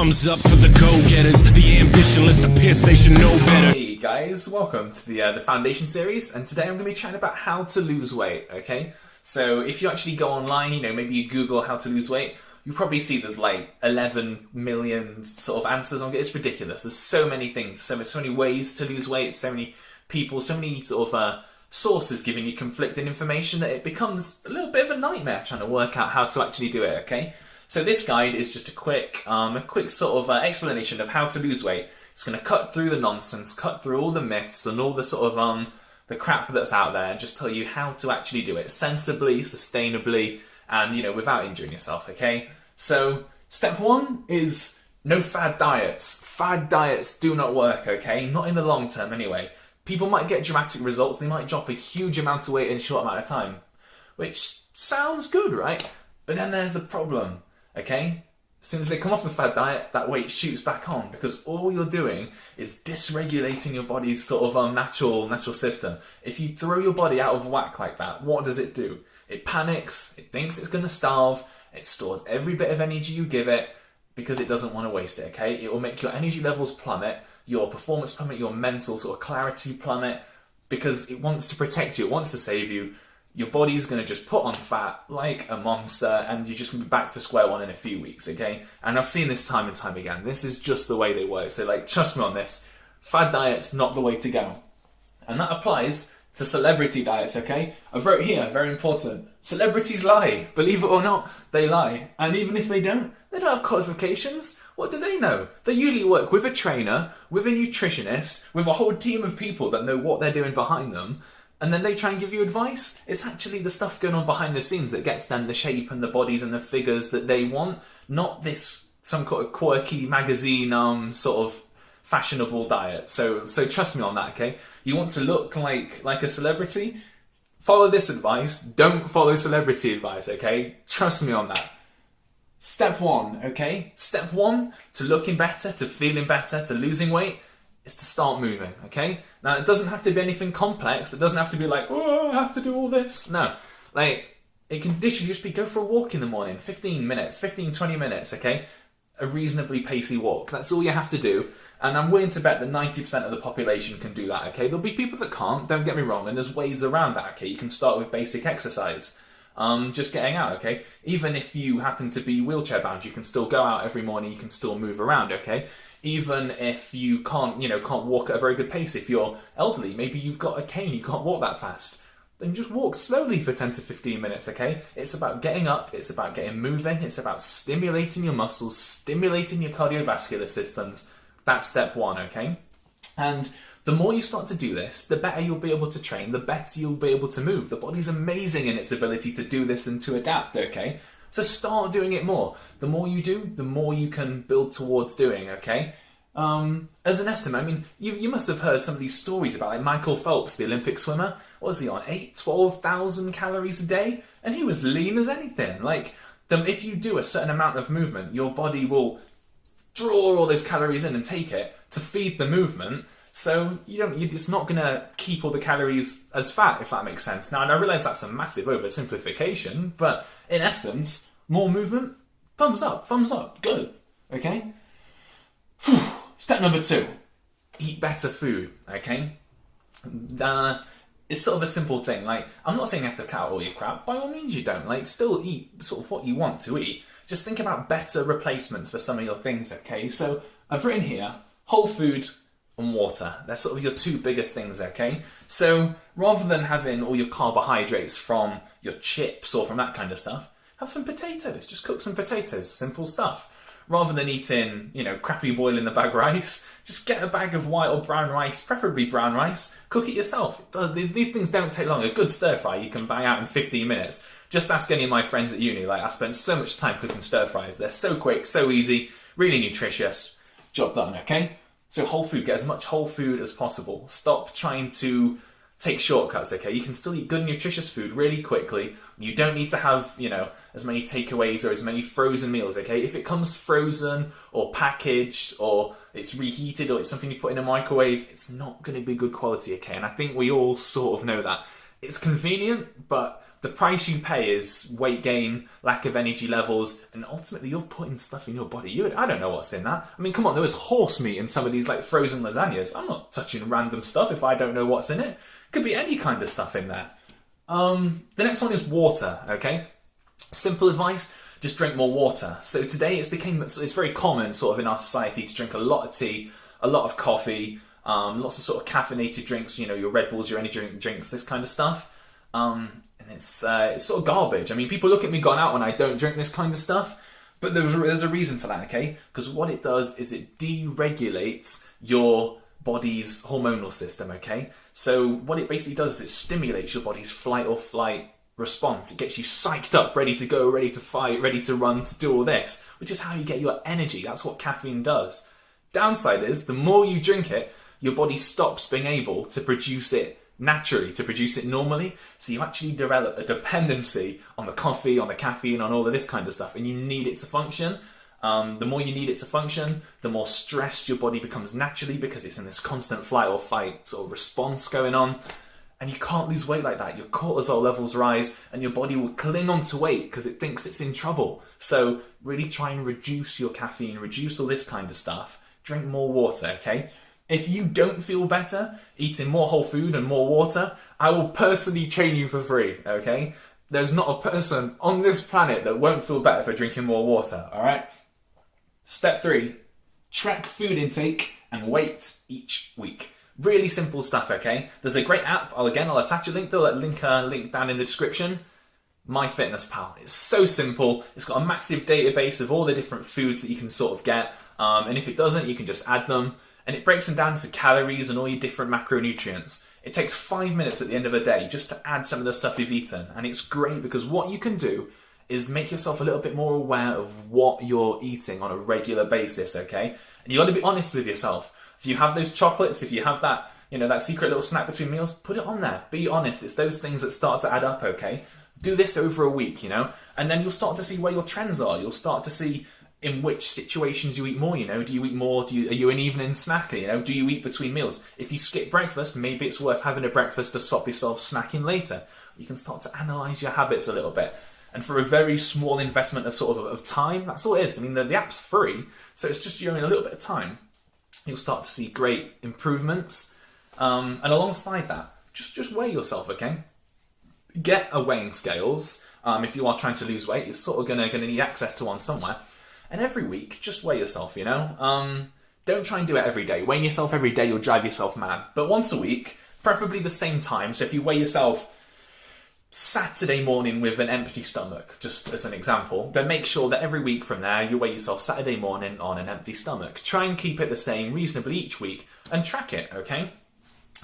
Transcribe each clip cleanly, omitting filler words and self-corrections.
Thumbs up for the go-getters, the ambitionless, are pissed they should know better. Hey guys, welcome to the Foundation series, and today I'm going to be chatting about how to lose weight, okay? So if you actually go online, maybe you Google how to lose weight, you probably see there's like 11 million sort of answers on it. It's ridiculous. There's so many things, so many ways to lose weight, so many people, so many sort of sources giving you conflicting information that it becomes a little bit of a nightmare trying to work out how to actually do it, okay? So this guide is just a quick sort of explanation of how to lose weight. It's going to cut through the nonsense, cut through all the myths and all the sort of the crap that's out there, and just tell you how to actually do it sensibly, sustainably, and without injuring yourself. Okay. So step one is no fad diets. Fad diets do not work. Okay, not in the long term anyway. People might get dramatic results. They might drop a huge amount of weight in a short amount of time, which sounds good, right? But then there's the problem. Okay, as soon as they come off the fad diet, that weight shoots back on because all you're doing is dysregulating your body's sort of natural system. If you throw your body out of whack like that, what does it do? It panics, it thinks it's going to starve, it stores every bit of energy you give it because it doesn't want to waste it, okay? It will make your energy levels plummet, your performance plummet, your mental sort of clarity plummet because it wants to protect you, it wants to save you. Your body's going to just put on fat like a monster and you're just going to be back to square one in a few weeks, okay? And I've seen this time and time again. This is just the way they work. So trust me on this. Fad diet's not the way to go. And that applies to celebrity diets, okay? I wrote here, very important. Celebrities lie. Believe it or not, they lie. And even if they don't have qualifications. What do they know? They usually work with a trainer, with a nutritionist, with a whole team of people that know what they're doing behind them. And then they try and give you advice. It's actually the stuff going on behind the scenes that gets them the shape and the bodies and the figures that they want, not this some kind of quirky magazine sort of fashionable diet. So trust me on that, okay? You want to look like a celebrity? Follow this advice. Don't follow celebrity advice, okay? Trust me on that. Step one, okay? Step one to looking better, to feeling better, to losing weight, is to start moving, okay? Now, it doesn't have to be anything complex. It doesn't have to be like, oh, I have to do all this. No, this should just be go for a walk in the morning, 15 minutes, 15, 20 minutes, okay? A reasonably pacey walk. That's all you have to do. And I'm willing to bet that 90% of the population can do that, okay? There'll be people that can't, don't get me wrong, and there's ways around that, okay? You can start with basic exercise. Just getting out, okay? Even if you happen to be wheelchair bound, you can still go out every morning, you can still move around, okay? Even if you can't walk at a very good pace, if you're elderly, maybe you've got a cane, you can't walk that fast, then just walk slowly for 10 to 15 minutes, okay? It's about getting up, it's about getting moving, it's about stimulating your muscles, stimulating your cardiovascular systems. That's step one, okay? And the more you start to do this, the better you'll be able to train, the better you'll be able to move. The body's amazing in its ability to do this and to adapt, okay? So start doing it more. The more you do, the more you can build towards doing, okay? As an estimate, I mean, you must have heard some of these stories about Michael Phelps, the Olympic swimmer. What was he on, 12,000 calories a day? And he was lean as anything. If you do a certain amount of movement, your body will draw all those calories in and take it to feed the movement. So it's not going to keep all the calories as fat, if that makes sense. Now, and I realise that's a massive oversimplification, but in essence, more movement, thumbs up, good, okay? Whew. Step number 2, eat better food, okay? It's sort of a simple thing. I'm not saying you have to cut out all your crap. By all means, you don't. Still eat sort of what you want to eat. Just think about better replacements for some of your things, okay? So I've written here, whole food and water. They're sort of your two biggest things, okay? So rather than having all your carbohydrates from your chips or from that kind of stuff, have some potatoes. Just cook some potatoes, simple stuff. Rather than eating, crappy boil in the bag rice, just get a bag of white or brown rice, preferably brown rice, cook it yourself. These things don't take long. A good stir fry you can bang out in 15 minutes. Just ask any of my friends at uni. I spent so much time cooking stir fries. They're so quick, so easy, really nutritious. Job done, okay? So whole food, get as much whole food as possible. Stop trying to take shortcuts, okay? You can still eat good nutritious food really quickly. You don't need to have, as many takeaways or as many frozen meals, okay? If it comes frozen or packaged or it's reheated or it's something you put in a microwave, it's not going to be good quality, okay? And I think we all sort of know that. It's convenient, but the price you pay is weight gain, lack of energy levels, and ultimately you're putting stuff in your body. I don't know what's in that. I mean, come on, there was horse meat in some of these like frozen lasagnas. I'm not touching random stuff if I don't know what's in it. Could be any kind of stuff in there. The next one is water, okay? Simple advice, just drink more water. So today it's very common sort of in our society to drink a lot of tea, a lot of coffee, lots of sort of caffeinated drinks, you know, your Red Bulls, your energy drinks, this kind of stuff. And it's sort of garbage. I mean, people look at me gone out when I don't drink this kind of stuff, but there's a reason for that, okay? Because what it does is it deregulates your body's hormonal system, okay? So what it basically does is it stimulates your body's fight or flight response. It gets you psyched up, ready to go, ready to fight, ready to run, to do all this, which is how you get your energy. That's what caffeine does. Downside is, the more you drink it, your body stops being able to produce it naturally, to produce it normally. So you actually develop a dependency on the coffee, on the caffeine, on all of this kind of stuff, and you need it to function. The more you need it to function, the more stressed your body becomes naturally because it's in this constant flight or fight sort of response going on. And you can't lose weight like that. Your cortisol levels rise and your body will cling on to weight because it thinks it's in trouble. So really try and reduce your caffeine, reduce all this kind of stuff. Drink more water, okay? If you don't feel better eating more whole food and more water, I will personally train you for free, okay? There's not a person on this planet that won't feel better for drinking more water, all right? Step 3, track food intake and weight each week. Really simple stuff, okay? There's a great app. I'll attach a link to it, link down in the description. MyFitnessPal. It's so simple. It's got a massive database of all the different foods that you can sort of get. And if it doesn't, you can just add them. And it breaks them down to calories and all your different macronutrients. It takes 5 minutes at the end of a day just to add some of the stuff you've eaten. And it's great because what you can do is make yourself a little bit more aware of what you're eating on a regular basis, okay? And you got to be honest with yourself. If you have those chocolates, if you have that, you know, that secret little snack between meals, put it on there. Be honest. It's those things that start to add up, okay? Do this over a week, you know? And then you'll start to see where your trends are. You'll start to see in which situations you eat more, you know? Do you eat more? Are you an evening snacker, you know? Do you eat between meals? If you skip breakfast, maybe it's worth having a breakfast to stop yourself snacking later. You can start to analyse your habits a little bit. And for a very small investment of time, that's all it is. I mean, the app's free, so it's just you in a little bit of time. You'll start to see great improvements. And alongside that, just weigh yourself, okay? Get a weighing scales. If you are trying to lose weight, you're sort of gonna need access to one somewhere. And every week, just weigh yourself, you know? Don't try and do it every day. Weighing yourself every day, you'll drive yourself mad. But once a week, preferably the same time. So if you weigh yourself Saturday morning with an empty stomach, just as an example, then make sure that every week from there you weigh yourself Saturday morning on an empty stomach. Try and keep it the same reasonably each week and track it, okay?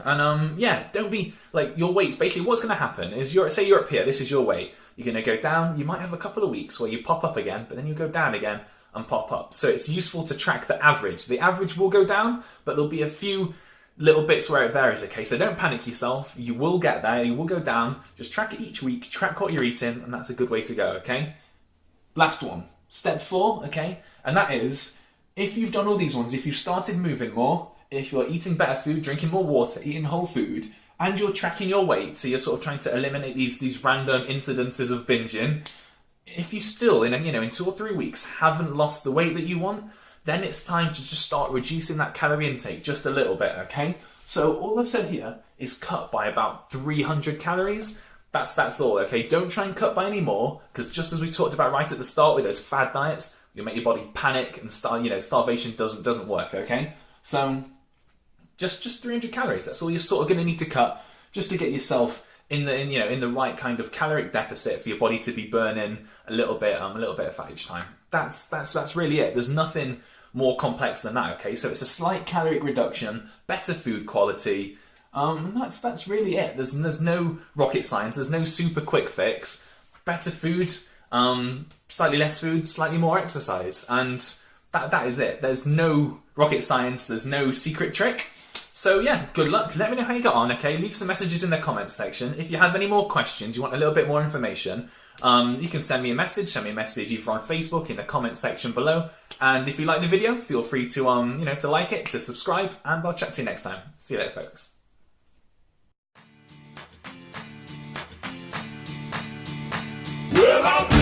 And yeah, don't be like your weights. Basically, what's going to happen is say you're up here, this is your weight. You're going to go down. You might have a couple of weeks where you pop up again, but then you go down again and pop up. So it's useful to track the average. The average will go down, but there'll be a few little bits where it varies, okay? So don't panic yourself. You will get there. You will go down. Just track it each week. Track what you're eating, and that's a good way to go, okay? Last one. Step 4, okay? And that is, if you've done all these ones, if you've started moving more, if you're eating better food, drinking more water, eating whole food, and you're tracking your weight, so you're sort of trying to eliminate these random incidences of binging, if you still, in 2 or 3 weeks, haven't lost the weight that you want, then it's time to just start reducing that calorie intake just a little bit, okay? So all I've said here is cut by about 300 calories. That's all, okay? Don't try and cut by any more, because just as we talked about right at the start with those fad diets, you'll make your body panic and starvation doesn't work, okay? So just 300 calories. That's all you're sort of going to need to cut just to get yourself in the right kind of caloric deficit for your body to be burning a little bit of fat each time. That's really it. There's nothing more complex than that, okay? So it's a slight caloric reduction, better food quality, and that's really it. There's no rocket science, there's no super quick fix. Better food, slightly less food, slightly more exercise, and that is it. There's no rocket science, there's no secret trick. So yeah, good luck. Let me know how you got on, okay? Leave some messages in the comments section. If you have any more questions, you want a little bit more information, you can send me a message either on Facebook in the comments section below. And if you like the video, feel free to to like it, to subscribe, and I'll chat to you next time. See you later, folks. Well, I'll